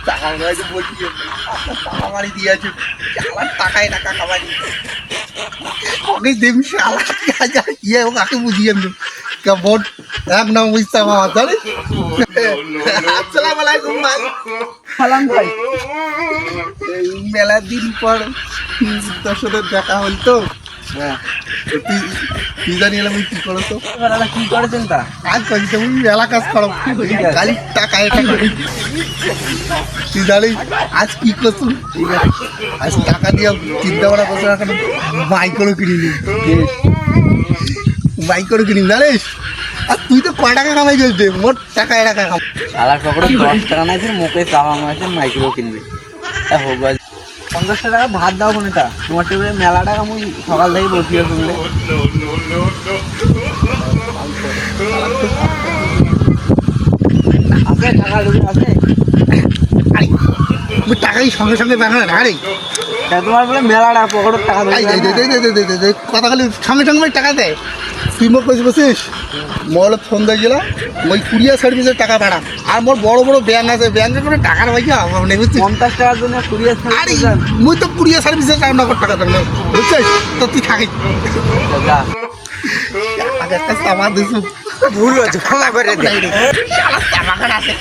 টাকা বলছি টাকা মারি দিয়েছে টাকায় টাকা খাবারি ওকে দেবি ইয়ে ও কাকে বুঝিয়ে কেমন এক নাম বুঝতে আমার জানিস আসসালামু আলাইকুম ভাই সালাম ভাই এই মেলা দিন পর তোর সাথে দেখা হল তো হ্যাঁ তুই জানি এলাম কি করো তো কি করেছেন তা কাজ করছি তুমি মেলা কাজ করো খালি টাকায় টাকা তুই জানিস আজ কি করছো আজ টাকা দিয়ে চিন্তা ভাবনা করছো এখন বাইকও কিনিনি বাইকও কিনি জানিস আর তুই তো কয় টাকা কামাই করছিস মোট টাকায় টাকা কামাই সালার পকেটে 10 টাকা নাই ফির মুখে চাওয়া মাসে মাইক্রো কিনবে তা হোক 50 টাকা ভাত দাও কোনটা তোমার টেবিলে মেলা টাকা আমি সকাল থেকে বসে আছি বলে আছে টাকা ঢুকে আছে তুই টাকাই সঙ্গে সঙ্গে দেখা না রে তোমার বলে মেলাটা পকেটের টাকা কথা খালি সঙ্গে সঙ্গে টাকা দেয় তুই মোট কইস বসিস মলে ফোন দিয়ে গেলাম ওই কুরিয়ার সার্ভিসের টাকা পাঠা আর মোর বড় বড় ব্যাংক আছে ব্যাংকে করে টাকার পয়সা আমার নেই বুঝছিস 50 টাকার জন্য কুরিয়ার আরে মুই তো কুরিয়ার সার্ভিসের নগদ টাকা দেন বুঝছিস তো তুই থাকিস আমার দিছু ভুল হয়েছে ক্ষমা করে দে আছে